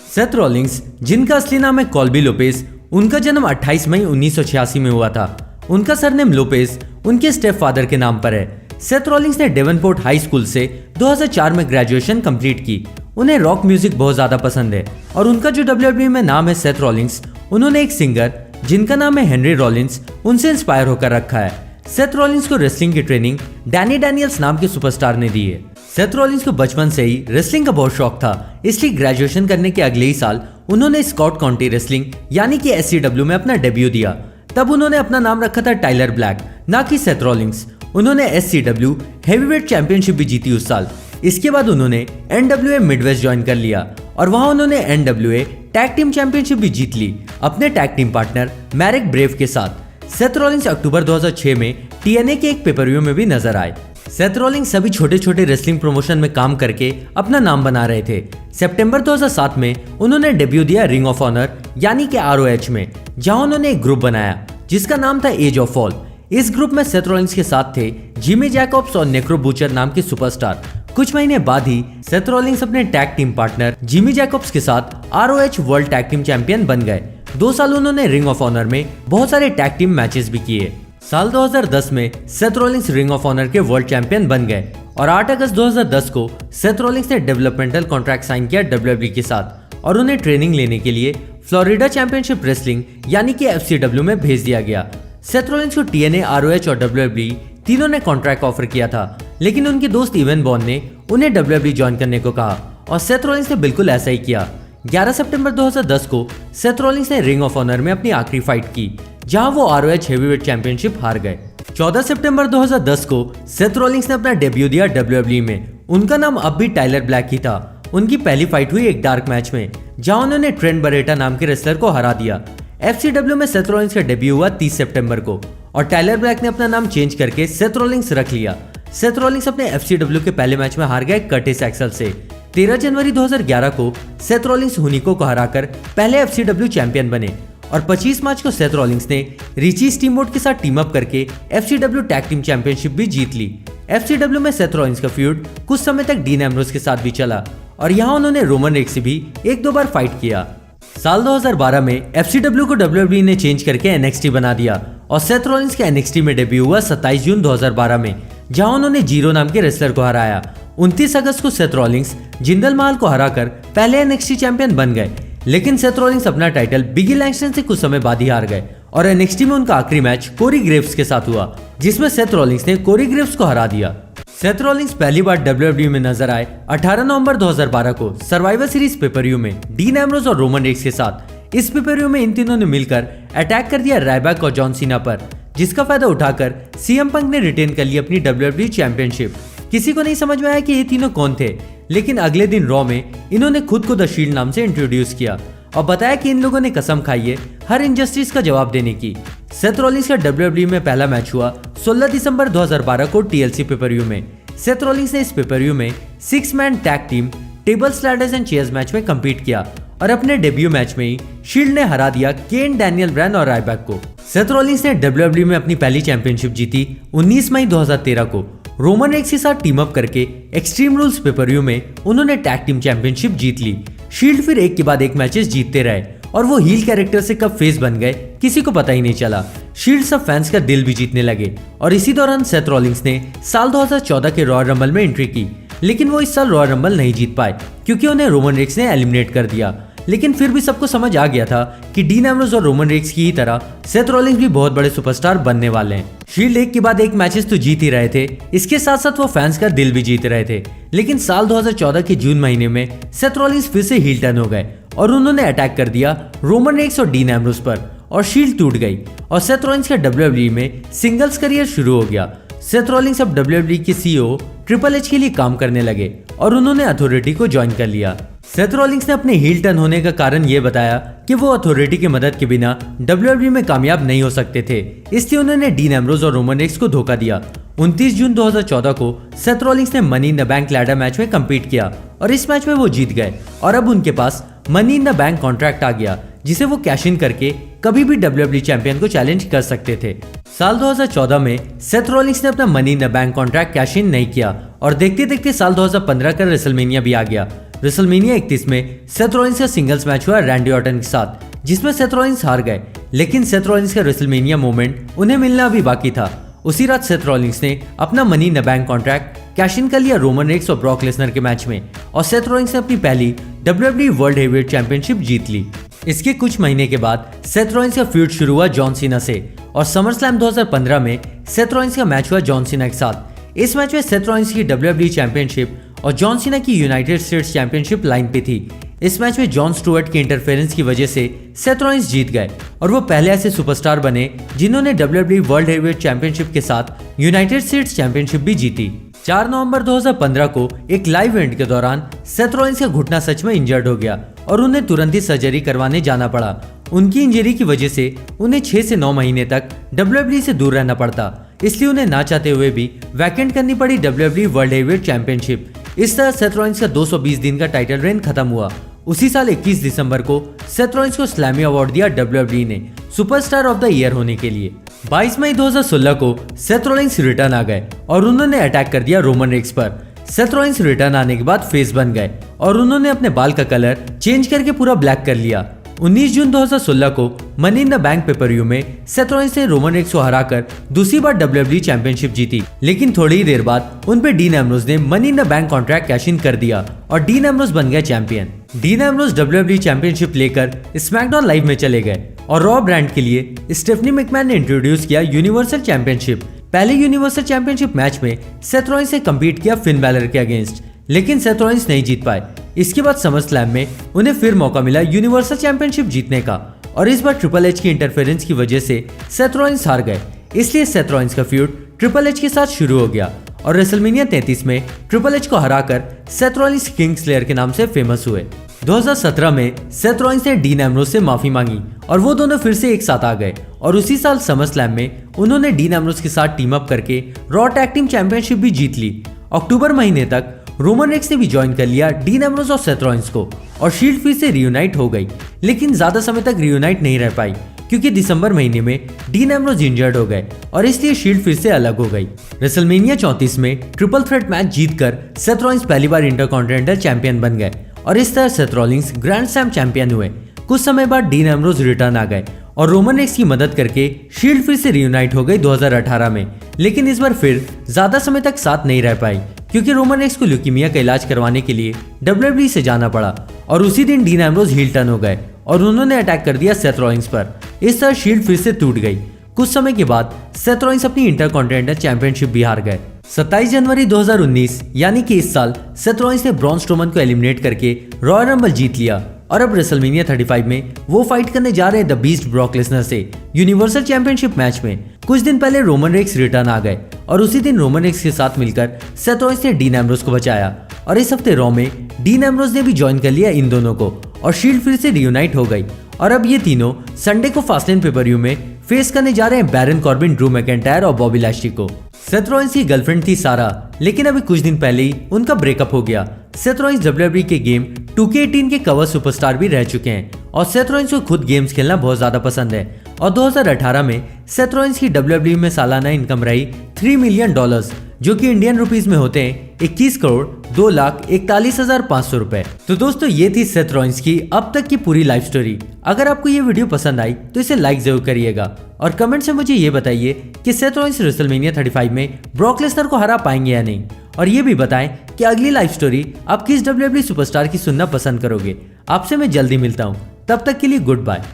Seth Rawlings, जिनका असली नाम है कॉल्बी लोपेज, उनका जन्म 28 मई 1986 में हुआ था। उनका सरनेम लोपेज उनके स्टेप फादर के नाम पर है। सेथ रॉलिंग्स ने डेवनपोर्ट हाई स्कूल से 2004 में ग्रेजुएशन कंप्लीट की। उन्हें रॉक म्यूजिक बहुत ज्यादा पसंद है और उनका जो WWE में नाम है सेथ रॉलिंग्स, उन्होंने एक सिंगर जिनका नाम है हेनरी रॉलिंस, उनसे इंस्पायर होकर रखा है। सेथ रॉलिंस को रेसलिंग की ट्रेनिंग डैनी डैनियल्स नाम के सुपरस्टार ने दी है। सेथ रॉलिंस को बचपन से ही रेसलिंग का बहुत शौक था, इसलिए ग्रेजुएशन करने के अगले ही साल उन्होंने स्कॉट काउंटी रेसलिंग यानी कि SCW में अपना डेब्यू दिया। तब उन्होंने अपना नाम रखा था टाइलर ब्लैक, ना कि सेथ रॉलिंग्स। उन्होंने SCW हैवीवेट चैंपियनशिप भी जीती उस साल। इसके बाद उन्होंने NWA मिडवेस्ट ज्वाइन कर लिया और वहां उन्होंने NWA टैग टीम चैंपियनशिप भी जीत ली अपने tag team partner Marek Brave के साथ। सेथ रॉलिंग्स अक्टूबर 2006 में TNA के एक पेपरव्यू में भी नजर आए। सेथ रॉलिंग्स सभी छोटे छोटे रेसलिंग प्रमोशन में काम करके अपना नाम बना रहे थे। सितंबर 2007 में उन्होंने डेब्यू दिया रिंग ऑफ ऑनर यानी कि ROH में, जहां उन्होंने एक ग्रुप बनाया जिसका नाम था एज ऑफ फॉल। इस ग्रुप में सेथ रॉलिंग्स के साथ थे जिमी जैकब्स और नेक्रो बूचर नाम के सुपरस्टार। कुछ महीने बाद ही सेथ रॉलिंग्स अपने tag team partner Jimmy Jacobs के साथ ROH world tag team champion बन गए। 2 साल उन्होंने रिंग ऑफ ऑनर में बहुत सारे टैग टीम मैचेस भी किए। साल 2010 में Seth Rollins Ring of Honor के वर्ल्ड चैंपियन बन गए और 8 अगस्त 2010 को सेथ रॉलिंग्स ने डेवलपमेंटल कॉन्ट्रैक्ट साइन किया WWE के साथ और उन्हें ट्रेनिंग लेने के लिए फ्लोरिडा चैंपियनशिप रेसलिंग यानी कि FCW में भेज दिया गया। सेथ रॉलिंग्स को TNA, ROH और WWE तीनों ने कॉन्ट्रैक्ट ऑफर किया था, लेकिन उनके दोस्त इवन बॉर्न ने उन्हें WWE ज्वाइन करने को कहा और सेथ रॉलिंग्स ने बिल्कुल ऐसा ही किया। 11 सितंबर 2010 को सेथ रॉलिंग्स ने रिंग ऑफ ऑनर में अपनी आखिरी फाइट की, जहां वो ROH हेवीवेट चैंपियनशिप हार गए। 14 सितंबर 2010 को सेथ रॉलिंग्स ने अपना डेब्यू दिया WWE में। उनका नाम अब भी टाइलर ब्लैक ही था। उनकी पहली फाइट हुई एक डार्क मैच में, जहां उन्होंने ट्रेंट बरेटा नाम के रेसलर को हरा दिया। FCW में सेथ रॉलिंग्स का डेब्यू हुआ 30 सितंबर को और टाइलर ब्लैक ने अपना नाम चेंज करके सेथ रॉलिंग्स रख लिया। सेथ रॉलिंग्स अपने FCW के पहले मैच में हार गए कर्टिस एक्सेल से। 13 जनवरी 2011 को सेथ रॉलिंग्स हुनिको को हराकर पहले FCW चैंपियन बने और 25 मार्च को सेथ रॉलिंग्स ने रिची स्टीमबोट के साथ टीम अप करके FCW टैग टीम चैंपियनशिप भी जीत ली। FCW में सेथ रॉलिंग्स का फ्यूड कुछ समय तक डीन एम्ब्रोस के साथ भी चला और यहाँ उन्होंने रोमन रेक्स से भी 1-2 बार फाइट किया। साल 2012 में FCW को WWE ने चेंज करके NXT बना दिया और सेथ रॉलिंग्स के NXT में डेब्यू हुआ 27 जून 2012 में, जहां उन्होंने जीरो नाम के रेसलर को हराया। 29 अगस्त को सेथ रॉलिंग्स जिंदल महल को हराकर पहले NXT चैंपियन बन गए, लेकिन सेथ रॉलिंग्स अपना टाइटल बिगी लैंगस्टन से कुछ समय बाद ही हार गए और NXT में उनका आखिरी मैच कोरी ग्रेव्स के साथ हुआ, जिसमें सेथ रॉलिंग्स ने कोरी ग्रेव्स को हरा दिया। सेथ रॉलिंग्स पहली बार WWE में नजर आए 18 नवंबर 2012 को सर्वाइवर सीरीज पेपरव्यू में डीन एम्ब्रोस और रोमन रेक्स के साथ। इस पेपरव्यू में इन तीनों ने मिलकर अटैक कर दिया रायबैक और जॉन सीना पर, जिसका फायदा उठाकर CM पंक ने रिटेन कर ली अपनी WWE चैंपियनशिप। किसी को नहीं समझ में आया कि ये तीनों कौन थे, लेकिन अगले दिन रॉ में इन्होंने खुद को द शील्ड नाम से इंट्रोड्यूस किया और बताया कि इन लोगों ने कसम खाई है हर इनजस्टिस का जवाब देने की। सेथ रॉलिंग्स का WWE में पहला मैच हुआ 16 दिसंबर 2012 को TLC पेपरव्यू में। सेथ रॉलिंग्स ने इस पेपरव्यू में 6 man tag team tables ladders and chairs match में कम्पीट किया और अपने डेब्यू मैच में ही शील्ड ने हरा दिया केन, डैनियल ब्रायन और रायबैक को। सेथ रॉलिंग्स ने WWE में अपनी पहली चैंपियनशिप जीती 19 मई 2013 को। रोमन रेक्स के साथ टीम अप करके एक्सट्रीम रूल्स पेपरव्यू में उन्होंने टैग टीम चैंपियनशिप जीत ली। शील्ड फिर एक के बाद एक मैचेस जीतते रहे और वो हील कैरेक्टर से कब फेस बन गए किसी को पता ही नहीं चला। शील्ड सब फैंस का दिल भी जीतने लगे और इसी दौरान सेथ रॉलिंग्स ने साल 2014 के रॉयल रंबल में एंट्री की, लेकिन वो इस साल रॉयल रंबल नहीं जीत पाए क्योंकि उन्हें रोमन रेक्स ने एलिमिनेट कर दिया। लेकिन फिर भी सबको समझ आ गया था कि डीन एम्ब्रोस और रोमन रेक्स की ही तरह सेथ रॉलिंग्स भी बहुत बड़े सुपरस्टार बनने वाले हैं। शील्ड एक के बाद एक मैचेस तो जीत ही रहे थे, इसके साथ साथ वो फैंस का दिल भी जीत रहे थे। लेकिन साल 2014 के जून महीने में सेथ रॉलिंग्स फिर से हील टर्न हो गए और उन्होंने अटैक कर दिया रोमन रेक्स और डीन एम्ब्रोस पर और शील्ड टूट गई और सेथ रॉलिंग्स का WWE में सिंगल्स करियर शुरू हो गया। सेथ रॉलिंग्स अब WWE के CEO ट्रिपल एच के लिए काम करने लगे और उन्होंने अथॉरिटी को ज्वाइन कर लिया। सेथ रॉलिंग्स ने अपने हील टर्न होने का कारण ये बताया कि वो अथॉरिटी की मदद के बिना WWE में कामयाब नहीं हो सकते थे, इसलिए उन्होंने डीन एम्ब्रोस और रोमन रेक्स को धोखा दिया। 29 जून 2014 को सेथ रॉलिंग्स ने money in the bank ladder match में कम्पीट किया और इस मैच में वो जीत गए और अब उनके पास money in the bank contract आ गया, जिसे वो कैश इन करके कभी भी WWE चैंपियन को चैलेंज कर सकते थे। साल 2014 में सेथ रॉलिंग्स ने अपना money in the bank contract cash in नहीं किया और देखते देखते साल 2015 का रेसलमेनिया भी आ गया। रेसलमेनिया 31 में सेथ रॉलिंस का सिंगल्स मैच हुआ रैंडी ऑर्टन के साथ, जिसमें सेथ रॉलिंस हार गए, लेकिन सेथ रॉलिंस का रेसलमेनिया मोमेंट उन्हें मिलना अभी बाकी था। उसी रात सेथ रॉलिंस ने अपना money in the bank contract cash in कर लिया रोमन रेक्स और ब्रॉक लेसनर के मैच में, और सेथ रॉलिंस ने अपनी पहली WWE वर्ल्ड हेवीवेट चैंपियनशिप जीत ली। इसके कुछ महीने के बाद सेथ रॉलिंस का फ्यूड शुरू हुआ जॉन सीना से, और समरस्लैम 2015 में सेथ रॉलिंस का मैच हुआ जॉन सीना के साथ। इस मैच में सेथ रॉलिंस की WWE चैंपियनशिप और जॉन सीना की यूनाइटेड स्टेट्स चैंपियनशिप लाइन पे थी। इस मैच में जॉन स्टुअर्ट के इंटरफेरेंस की वजह से सेथ रॉलिंस जीत गए, और वो पहले ऐसे सुपरस्टार बने जिन्होंने WWE वर्ल्ड हेवीवेट चैंपियनशिप के साथ यूनाइटेड स्टेट्स चैंपियनशिप भी जीती। 4 नवंबर 2015 को एक लाइव इवेंट के दौरान सेथ रॉलिंस का घुटना सच में इंजर्ड हो गया और उन्हें तुरंत ही सर्जरी करवाने जाना पड़ा। उनकी इंजरी की वजह से उन्हें 6 से 9 महीने तक WWE से दूर रहना पड़ता, इसलिए उन्हें ना चाहते हुए भी वैकेंट करनी पड़ी WWE वर्ल्ड हेवीवेट चैंपियनशिप। इस तरह सेथ रॉलिंस का 220 दिन का टाइटल रेन खत्म हुआ। उसी साल 21 दिसंबर को सेथ रॉलिंस को स्लैमी अवार्ड दिया WWE ने सुपरस्टार ऑफ द ईयर होने के लिए। 22 मई 2016 को सेथ रॉलिंस रिटर्न आ गए और उन्होंने अटैक कर दिया रोमन रेक्स पर। सेथ रॉलिंस रिटर्न आने के बाद फेस बन गए और उन्होंने अपने बाल का कलर चेंज करके पूरा ब्लैक कर लिया। 19 जून 2016 को money in the bank paper-view में सेथ रॉलिंस ने रोमन रेक्स को हराकर दूसरी बार WWE चैंपियनशिप जीती, लेकिन थोड़ी ही देर बाद उन पे डीन एम्ब्रोज ने money in the bank contract cash in कर दिया और डीन एम्ब्रोज बन गए champion. Dean Ambrose WWE championship लेकर स्मैकडाउन लाइव में चले गए और रॉ ब्रांड के लिए स्टेफनी मैकमैन ने इंट्रोड्यूस किया यूनिवर्सल चैंपियनशिप। पहले यूनिवर्सल चैंपियनशिप मैच में सेथ रॉलिंस ने कम्पीट किया फिन बैलर के अगेंस्ट, लेकिन सेथ रॉलिंस नहीं जीत पाए। इसके बाद समरस्लैम में उन्हें फिर मौका मिला यूनिवर्सल चैंपियनशिप जीतने का, और इस बार ट्रिपल एच की इंटरफेरेंस की वजह से सेथ रॉलिंस हार गए, इसलिए सेथ रॉलिंस का फ्यूड ट्रिपल एच के साथ शुरू हो गया और रेसलमेनिया 33 में ट्रिपल एच को हराकर सेथ रॉलिंस किंग स्लेयर के नाम से फेमस हुए। 2017 में सेथ रॉलिंस ने डीन एम्ब्रोज से माफी मांगी और वो दोनों फिर से एक साथ आ गए, और उसी साल समरस्लैम में उन्होंने डीन एम्ब्रोज के साथ टीम अप करके रॉ टैग टीम चैंपियनशिप भी जीत ली। अक्टूबर महीने तक रोमन रेक्स ने भी ज्वाइन कर लिया डीन एम्ब्रोज और सेथ रॉलिंस को, और शील्ड फिर से रियूनाइट हो गई, लेकिन ज्यादा समय तक रियूनाइट नहीं रह पाई क्योंकि दिसंबर महीने में डीन एम्ब्रोज इंजर्ड हो गए और इसलिए शील्ड फिर से अलग हो गई। रेसलमेनिया 34 में ट्रिपल थ्रेट मैच जीतकर सेथ रॉलिंस पहली बार इंटरकॉन्टिनेंटल चैंपियन बन गए, और इस तरह Seth Rollins grand slam champion हुए। कुछ समय बाद डीन एम्ब्रोज रिटर्न आ गए और रोमन रेक्स की मदद करके शील्ड फिर से रियूनाइट हो गई 2018 में, लेकिन इस बार फिर ज्यादा समय तक साथ नहीं रह पाई क्योंकि रोमन रेक्स को ल्यूकीमिया का इलाज करवाने के लिए WWE से जाना पड़ा, और उसी दिन डीन एम्ब्रोज हील टर्न हो गए और उन्होंने अटैक कर दिया सेथ रॉलिंस पर। इस तरह शील्ड फिर से टूट गई। कुछ समय के बाद सेथ रॉलिंस अपनी इंटरकॉन्टिनेंटल चैंपियनशिप भी हार गए। 27 जनवरी 2019 यानी कि इस साल सेथ रॉलिंस ने ब्रॉन स्ट्रोमन को एलिमिनेट करके रॉयल रंबल जीत लिया, और अब रेसलमेनिया 35 में वो फाइट करने जा रहे हैं द बीस्ट ब्रॉक लेसनर से यूनिवर्सल चैंपियनशिप मैच में। कुछ दिन पहले रोमन रेक्स रिटर्न आ गए और उसी दिन रोमन रेक्स के साथ मिलकर सेथ रॉलिंस ने डीन एम्ब्रोज को बचाया, और इस हफ्ते रॉ में डीन एम्ब्रोज ने भी ज्वाइन कर लिया इन दोनों को और शील्ड फिर से रियूनाइट हो गई, और अब ये तीनों संडे को फास्टलेन पेपर-व्यू में फेस करने जा रहे हैं बैरन कॉर्बिन, ड्रू मैकिंटायर और बॉबी लैशली को। सेथ रॉलिंस की गर्लफ्रेंड थी सारा, लेकिन अभी कुछ दिन पहले ही उनका ब्रेकअप हो गया। सेथ रॉलिंस WWE के गेम 2K18 के कवर सुपरस्टार भी रह चुके हैं, और सेथ रॉलिंस को खुद गेम्स खेलना बहुत ज्यादा पसंद है, और 2018 में सेथ रॉलिंस की WWE में सालाना इनकम रही $3 मिलियन, जो कि इंडियन रुपीस में होते हैं 21 करोड़ 2,41,500 रुपए। तो दोस्तों ये थी सेथ रॉलिंस की अब तक की पूरी लाइफ स्टोरी। अगर आपको ये वीडियो पसंद आई तो इसे लाइक जरूर करिएगा, और कमेंट से मुझे ये बताइए कि सेथ रॉलिंस रेसलमेनिया 35 में ब्रॉक लेसनर को हरा पाएंगे या नहीं, और ये भी बताएं कि अगली लाइफ स्टोरी आप किस WWE सुपरस्टार की सुनना पसंद करोगे। आपसे मैं जल्दी मिलता हूँ, तब तक के लिए गुड बाय।